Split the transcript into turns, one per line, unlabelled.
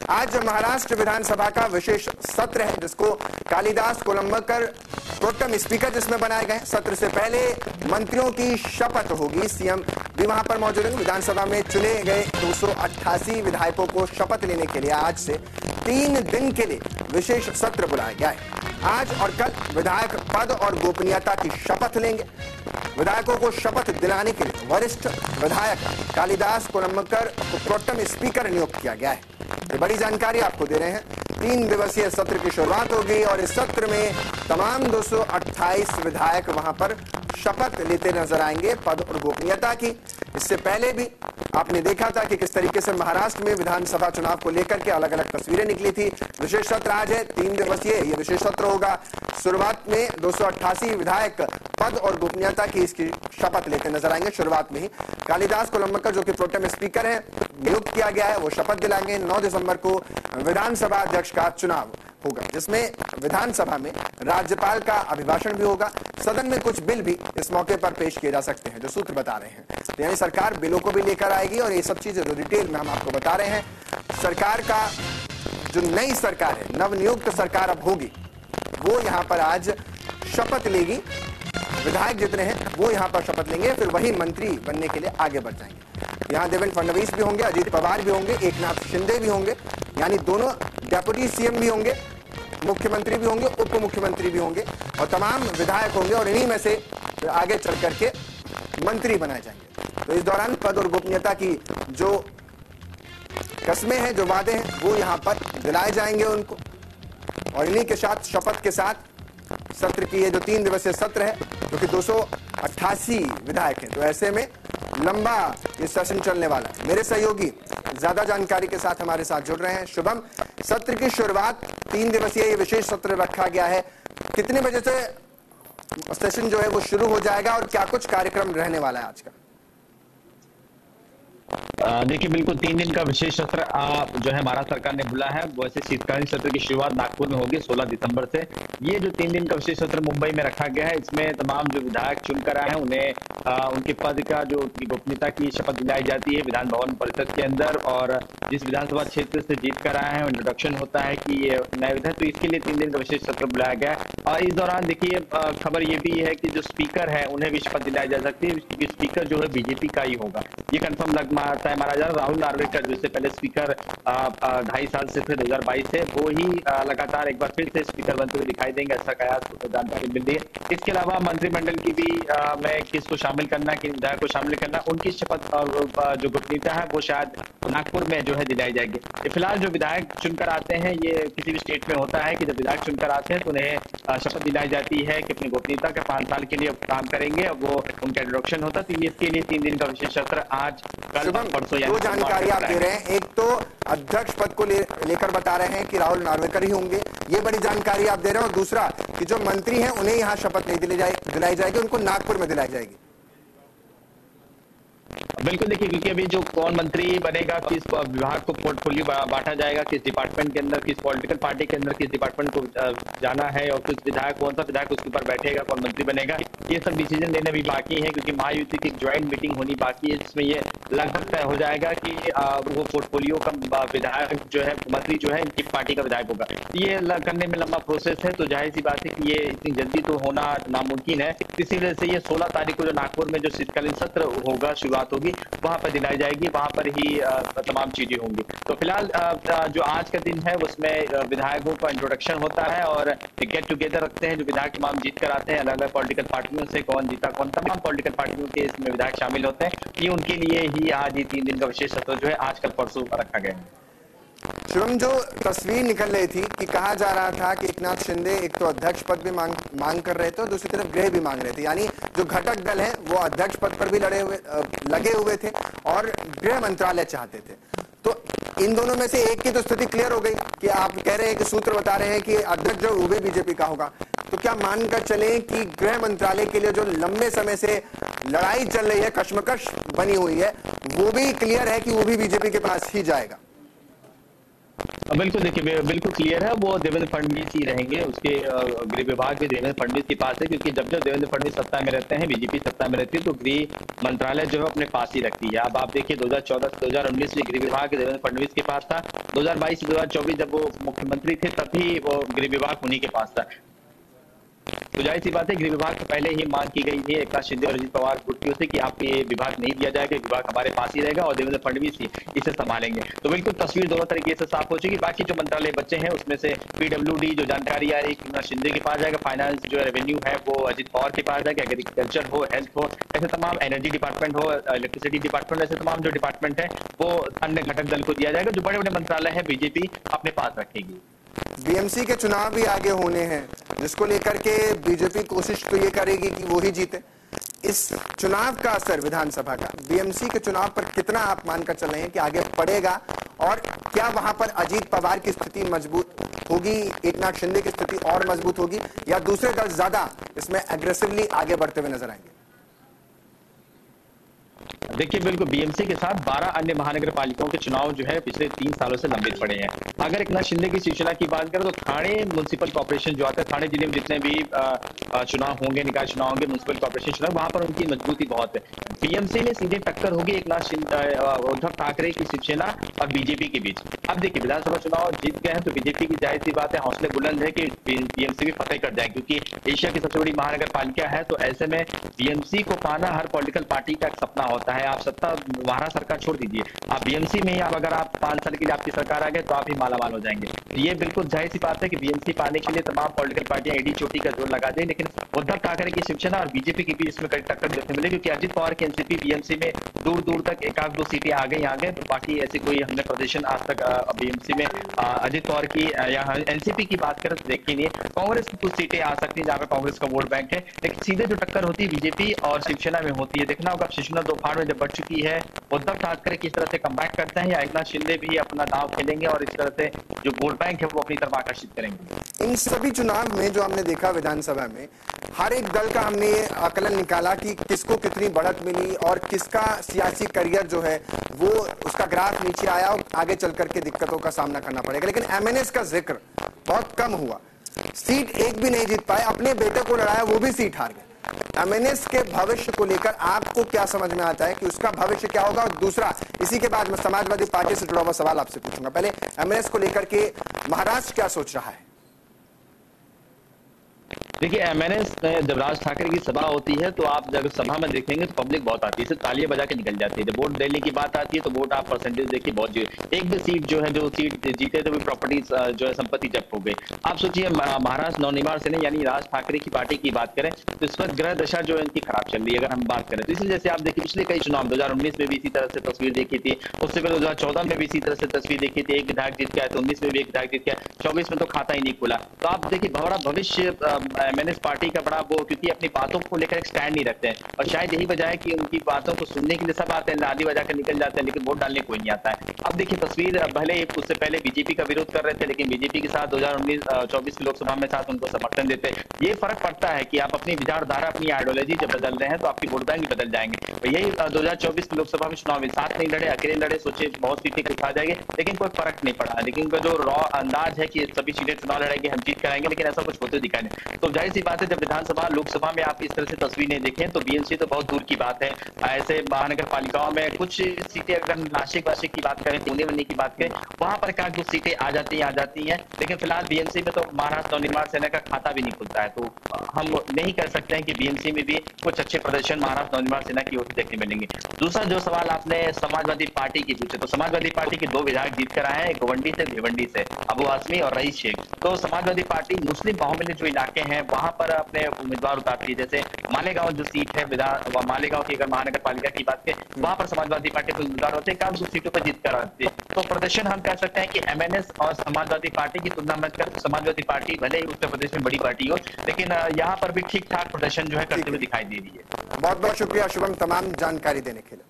आज महाराष्ट्र विधानसभा का विशेष सत्र है जिसको कालिदास कोलंबकर प्रोटेम स्पीकर जिसमें बनाए गए। सत्र से पहले मंत्रियों की शपथ होगी। सीएम भी वहां पर मौजूद हैं। विधानसभा में चुने गए 288 विधायकों को शपथ लेने के लिए आज से 3 दिन के लिए विशेष सत्र बुलाया गया है। आज और कल विधायक पद और गोपनीयता की शपथ लेंगे। विधायकों को शपथ दिलाने के लिए वरिष्ठ विधायक कालिदास कोलंबकर को प्रोटेम स्पीकर नियुक्त किया गया है। ये बड़ी जानकारी आपको दे रहे हैं। 3 दिवसीय सत्र की शुरुआत होगी और इस सत्र में तमाम 228 विधायक वहां पर शपथ लेते नजर आएंगे पद और गोपनीयता की। इससे पहले भी आपने देखा था कि किस तरीके से महाराष्ट्र में विधानसभा चुनाव को लेकर के अलग अलग तस्वीरें निकली थी। विशेष सत्र आज है, 3 दिवसीय ये विशेष सत्र होगा। शुरुआत में 288 विधायक पद और गोपनीयता की इसकी शपथ लेते नजर आएंगे। शुरुआत में ही कालिदास कोलंबकर जो कि प्रोटेम स्पीकर हैं नियुक्त किया गया है, वो शपथ दिलाएंगे। 9 दिसंबर को विधानसभा अध्यक्ष का चुनाव होगा जिसमें विधानसभा में राज्यपाल का अभिभाषण भी होगा। सदन में कुछ बिल भी इस मौके पर पेश किए जा सकते हैं जो सूत्र बता रहे हैं। तो यानी सरकार बिलों को भी लेकर आएगी और ये सब चीजें डिटेल में हम आपको बता रहे हैं। सरकार का जो नई सरकार है, नवनियुक्त सरकार अब होगी, वो यहां पर आज शपथ लेगी। विधायक जितने हैं वो यहां पर शपथ लेंगे, फिर वही मंत्री बनने के लिए आगे बढ़ जाएंगे। यहां देवेंद्र फडणवीस भी होंगे, अजीत पवार भी होंगे, एकनाथ शिंदे भी होंगे, यानी दोनों डेप्यूटी सीएम भी होंगे, मुख्यमंत्री भी होंगे, उप मुख्यमंत्री भी होंगे और तमाम विधायक होंगे और इन्हीं में से आगे चल करके मंत्री बनाए जाएंगे। तो इस दौरान पद और गोपनीयता की जो कस्में हैं, जो वादे हैं, वो यहां पर दिलाए जाएंगे उनको। और इन्हीं के साथ शपथ के साथ सत्र की ये जो 3 दिवसीय सत्र है जो कि 288 विधायक हैं, तो ऐसे में लंबा ये सेशन चलने वाला है। मेरे सहयोगी ज्यादा जानकारी के साथ हमारे साथ जुड़ रहे हैं। शुभम, सत्र की शुरुआत 3 दिवसीय ये विशेष सत्र रखा गया है, कितने बजे से सेशन जो है वो शुरू हो जाएगा और क्या कुछ कार्यक्रम रहने वाला है आज का?
देखिए, बिल्कुल 3 दिन का विशेष सत्र जो है महाराष्ट्र सरकार ने बुलाया है। वैसे शीतकालीन सत्र की शुरुआत नागपुर में होगी 16 दिसंबर से। ये जो 3 दिन का विशेष सत्र मुंबई में रखा गया है, इसमें तमाम जो विधायक चुनकर आए हैं उन्हें उनके पद का जो गोपनीयता की शपथ दिलाई जाती है विधान भवन परिषद के अंदर। और जिस विधानसभा क्षेत्र से जीत कर आए हैं इंट्रोडक्शन होता है कि ये नए विधायक, तो इसके लिए 3 दिन का विशेष सत्र बुलाया गया है। और इस दौरान देखिए खबर ये भी है कि जो स्पीकर है उन्हें भी शपथ दिलाई जा सकती है क्योंकि स्पीकर जो है बीजेपी का ही होगा। ये कंफर्म लग मारता है महाराजा राहुल नार्वेकर, जिससे पहले स्पीकर 2.5 साल से फिर 2022 से वो ही लगातार एक बार फिर से स्पीकर बनते हुए दिखाई देंगे, ऐसा कयास को जानकारी मिल रही है। इसके अलावा मंत्रिमंडल की भी में किसको शामिल करना, किन विधायक को शामिल करना, उनकी शपथ और जो गोपनीयता है वो शायद नागपुर में जो है दिलाई जाएगी। फिलहाल जो विधायक चुनकर आते हैं, ये किसी भी स्टेट में होता है कि जब विधायक चुनकर आते हैं तो उन्हें शपथ दिलाई जाती है कि अपनी गोपनीयता का 5 साल के लिए काम करेंगे। अब वो उनका इंट्रोडक्शन होता है, तो इसके लिए 3 दिन का विशेष सत्र आज कल परसों
दो जानकारी आप दे रहे हैं। एक तो अध्यक्ष पद को लेकर बता रहे हैं कि राहुल नार्वेकर ही होंगे, ये बड़ी जानकारी आप दे रहे हैं। और दूसरा कि जो मंत्री हैं उन्हें यहां शपथ नहीं दिलाई जाएगी, उनको नागपुर में दिलाई जाएगी।
बिल्कुल, देखिए क्योंकि अभी जो कौन मंत्री बनेगा, किस विभाग को पोर्टफोलियो बांटा जाएगा, किस डिपार्टमेंट के अंदर, किस पॉलिटिकल पार्टी के अंदर किस डिपार्टमेंट को जाना है और किस विधायक, कौन सा विधायक उसके ऊपर बैठेगा, कौन मंत्री बनेगा, ये सब डिसीजन लेने भी बाकी है क्योंकि महायुति की ज्वाइंट मीटिंग होनी बाकी है जिसमें ये लगभग तय हो जाएगा कि वो पोर्टफोलियो का विधायक जो है, मंत्री जो है इनकी पार्टी का विधायक होगा। ये करने में लंबा प्रोसेस है, तो जाहिर सी बात है कि ये इतनी जल्दी तो होना नामुमकिन है। इसी वजह से ये 16 तारीख को जो नागपुर में जो शीतकालीन सत्र होगा, शुरुआत होगी, वहां पर दिलाई जाएगी, वहां पर ही तमाम चीजें होंगी। तो फिलहाल जो आज का दिन है उसमें विधायकों का इंट्रोडक्शन होता है और गेट टुगेदर रखते हैं जो विधायक तमाम जीत कर आते हैं अलग अलग पॉलिटिकल पार्टियों से, कौन जीता कौन, तमाम पॉलिटिकल पार्टियों के इसमें विधायक शामिल होते हैं। ये उनके लिए ही आज ये 3 दिन का विशेष सत्र जो है आज कल परसों रखा गया है।
शिवम, जो तस्वीर निकल रही थी कि कहा जा रहा था कि एकनाथ शिंदे एक तो अध्यक्ष पद भी मांग कर रहे थे और दूसरी तरफ गृह भी मांग रहे थे, यानी जो घटक दल है वो अध्यक्ष पद पर भी लगे हुए थे और गृह मंत्रालय चाहते थे। तो इन दोनों में से एक की तो स्थिति क्लियर हो गई कि आप कह रहे हैं कि सूत्र बता रहे हैं कि अध्यक्ष जो वो भी बीजेपी का होगा। तो क्या मानकर चलें कि गृह मंत्रालय के लिए जो लंबे समय से लड़ाई चल रही है, कश्मकश बनी हुई है, वो भी क्लियर है कि वो भी बीजेपी के पास ही जाएगा?
बिल्कुल देखिए, बिल्कुल क्लियर है, वो देवेंद्र फडणवीस ही रहेंगे, उसके गृह विभाग भी देवेंद्र फडणवीस के पास है, क्योंकि जब जब देवेंद्र फडणवीस सत्ता में रहते हैं, बीजेपी सत्ता में रहती है, तो गृह मंत्रालय जो है अपने पास ही रखती है। अब आप देखिए 2014 से 2019 में गृह विभाग देवेंद्र फडणवीस के पास था, 2022 से 2024 जब वो मुख्यमंत्री थे तब भी वो गृह विभाग उन्हीं के पास था। तो जाहिर सी बात है, गृह विभाग को पहले ही मांग की गई थी एकनाथ शिंदे और अजित पवार गुटों से कि आपको ये विभाग नहीं दिया जाएगा, विभाग हमारे पास ही रहेगा और देवेंद्र फडणवीस ही इसे संभालेंगे। तो बिल्कुल तस्वीर दोनों तरीके से साफ हो चुकी। बाकी जो मंत्रालय बच्चे हैं उसमें से पीडब्ल्यूडी जो जानकारी आ रही है एकनाथ शिंदे के पास जाएगा, फाइनेंस जो रेवेन्यू है वो अजित पवार के पास जाएगा, एग्रीकल्चर हो, हेल्थ हो, ऐसे तमाम, एनर्जी डिपार्टमेंट हो, इलेक्ट्रिसिटी डिपार्टमेंट, ऐसे तमाम जो डिपार्टमेंट है वो अन्य घटक दल को दिया जाएगा। जो बड़े बड़े मंत्रालय है बीजेपी अपने पास रखेगी।
बीएमसी के चुनाव भी आगे होने हैं, जिसको लेकर के बीजेपी कोशिश तो ये करेगी कि वो ही जीते। इस चुनाव का असर विधानसभा का बीएमसी के चुनाव पर कितना आप मानकर चल रहे हैं कि आगे पड़ेगा, और क्या वहां पर अजीत पवार की स्थिति मजबूत होगी, एकनाथ शिंदे की स्थिति और मजबूत होगी, या दूसरे दल ज्यादा इसमें एग्रेसिवली आगे बढ़ते हुए नजर आएंगे?
देखिए बिल्कुल, बीएमसी के साथ 12 अन्य महानगर पालिकाओं के चुनाव जो है पिछले 3 सालों से लंबित पड़े हैं। अगर एकनाथ शिंदे की शिवसेना की बात करें तो थाने म्युनिसिपल कॉर्पोरेशन जो आता है, थाने जिले में जितने भी चुनाव होंगे, निकाय चुनाव होंगे, म्युनिसिपल कॉर्पोरेशन चुनाव, वहां पर उनकी मजबूती बहुत है। बीएमसी में सीधे टक्कर होगी एकनाथ शिंदे, उद्धव ठाकरे की शिवसेना और बीजेपी के बीच। अब देखिए विधानसभा चुनाव जीत गए हैं तो बीजेपी की जाहिर सी बात है हौसले बुलंद है कि बीएमसी भी फतेह कर जाए, क्योंकि एशिया की सबसे बड़ी महानगर पालिका है। तो ऐसे में बीएमसी को पाना हर पॉलिटिकल पार्टी का एक सपना होता है। आप सत्ता महाराष्ट्र सरकार छोड़ दीजिए, आप बीएमसी में ही अगर आप 5 साल के लिए आपकी सरकार आ गए तो आप ही मालामाल हो जाएंगे। ये बिल्कुल जाहिर सी बात है कि बीएमसी पाने के लिए तमाम पॉलिटिकल पार्टियां एडी चोटी का जोर लगा दें, लेकिन उद्धव ठाकरे की शिवसेना और बीजेपी के बीच इसमें कड़ी टक्कर देखने मिले, क्योंकि अजित पवार की एनसीपी बीएमसी में दूर दूर तक एक आध 2 सीटें आ गई, तो बाकी ऐसी कोई हमने प्रदर्शन आज तक बीएमसी में अजित पवार की या एनसीपी की बात करें तो देखी नहीं। कांग्रेस की कुछ सीटें आ सकती है जहां पर कांग्रेस का वोट बैंक है, लेकिन सीधे जो टक्कर होती है बीजेपी और शिवसेना में होती है। देखना होगा शिवसेना 2 फाड़ में जब बढ़ चुकी है, उद्धव ठाकरे किस तरह से कमबैक करते हैं, या एकनाथ शिंदे भी अपना दांव खेलेंगे और इस तरह से जो वोट बैंक है वो अपनी तरफ आकर्षित करेंगे।
इन सभी चुनाव में जो हमने देखा विधानसभा में, हर एक दल का हमने आकलन निकाला कि किसको कितनी बढ़त मिली और किसका सियासी करियर जो है वो उसका ग्राफ नीचे आया और आगे चल करके दिक्कतों का सामना करना पड़ेगा। लेकिन एमएनएस का जिक्र बहुत कम हुआ, सीट एक भी नहीं जीत पाए, अपने बेटे को लड़ाया वो भी सीट हार गए। एमएनएस के भविष्य को लेकर आपको क्या समझ में आता है कि उसका भविष्य क्या होगा? और दूसरा, इसी के बाद मैं समाजवादी पार्टी से जुड़ा हुआ सवाल आपसे पूछूंगा। पहले एमएनएस को लेकर के महाराष्ट्र क्या सोच रहा है?
देखिए एमएनएस में जब राज ठाकरे की सभा होती है तो आप जब सभा में देखेंगे तो पब्लिक बहुत आती है, सिर्फ तालियां बजा के निकल जाती है। जब वोट देने की बात आती है तो वोट आप परसेंटेज देखिए बहुत एक भी सीट जो है, जो सीट जीते तो भी प्रॉपर्टी जो है संपत्ति जब्त हो गई। आप सोचिए महाराष्ट्र नवनिर्माण सेना यानी राज ठाकरे की पार्टी की बात करें तो इस वक्त ग्रह दशा जो है इनकी खराब चल रही है। अगर हम बात करें तो इसलिए जैसे आप देखिए पिछले कई चुनाव 2019 में भी इसी तरह से तस्वीर देखी थी, उससे पहले 2014 में भी इसी तरह से तस्वीर देखी थी, एक विधायक जीत गया, 19 में भी एक विधायक जीत गया, 24 में तो खाता ही नहीं खुला। तो आप देखिए बड़ा भविष्य एमएनएस पार्टी का बड़ा वो, क्योंकि अपनी बातों को लेकर एक स्टैंड नहीं रखते हैं, और शायद यही वजह है कि उनकी बातों को सुनने के लिए सब आते हैं, नाली बजा कर निकल जाते हैं, लेकिन वोट डालने कोई नहीं आता है। अब देखिए तस्वीर, भले उससे पहले बीजेपी का विरोध कर रहे थे, लेकिन बीजेपी के साथ 2019-24 की लोकसभा में साथ उनको समर्थन देते हैं। ये फर्क पड़ता है कि आप अपनी विचारधारा, अपनी आइडियोलॉजी जब बदल रहे हैं तो आपकी वोट बैंक बदल जाएंगे। तो यही 2024 की लोकसभा में चुनाव में साथ नहीं लड़े, अकेले लड़े, सोचे बहुत सीटें खा जाएंगे, लेकिन कोई फर्क नहीं पड़ा। लेकिन उनका जो रॉ अंदाज है कि सभी सीटें चुनाव लड़ेंगे, हम जीत कराएंगे, लेकिन ऐसा कुछ होते दिखाई नहीं। तो जाहिर सी बात है जब विधानसभा लोकसभा में आप इस तरह से तस्वीर नहीं देखें तो बीएमसी तो बहुत दूर की बात है। ऐसे महानगर पालिकाओं में कुछ सीटें, अगर नासिक वासिक की बात करें, पुणे वन्नी की बात करें, वहां पर क्या कुछ सीटें आ जाती हैं, लेकिन फिलहाल बीएमसी में तो महाराष्ट्र नवनिर्माण सेना का खाता भी नहीं खुलता है। तो हम नहीं कर सकते हैं कि बीएमसी में भी कुछ अच्छे प्रदर्शन महाराष्ट्र नवनिर्माण सेना की ओर से देखने मिलेंगे। दूसरा जो सवाल आपने समाजवादी पार्टी की पूछे, तो समाजवादी पार्टी के 2 विधायक जीत कर आए हैं, गोवंडी से, भिवंडी से, अबू आसमी और रईस शेख। तो समाजवादी पार्टी मुस्लिम बाहुल्य जो इलाके हैं वहां पर अपने उम्मीदवार उतारती है। जैसे मालेगांव जो सीट है, मालेगांव की अगर महानगर पालिका की बात करें, वहां पर समाजवादी पार्टी के उम्मीदवार होते हैं, कम सीटों पर जीत कर आते हैं। तो प्रदर्शन हम कह सकते हैं कि एमएनएस और समाजवादी पार्टी की तुलना में कर समाजवादी पार्टी भले ही उत्तर प्रदेश में बड़ी पार्टी हो, लेकिन यहाँ पर भी ठीक ठाक प्रदर्शन जो है करते हुए दिखाई दे रही है।
बहुत बहुत शुक्रिया शुभम तमाम जानकारी देने के लिए।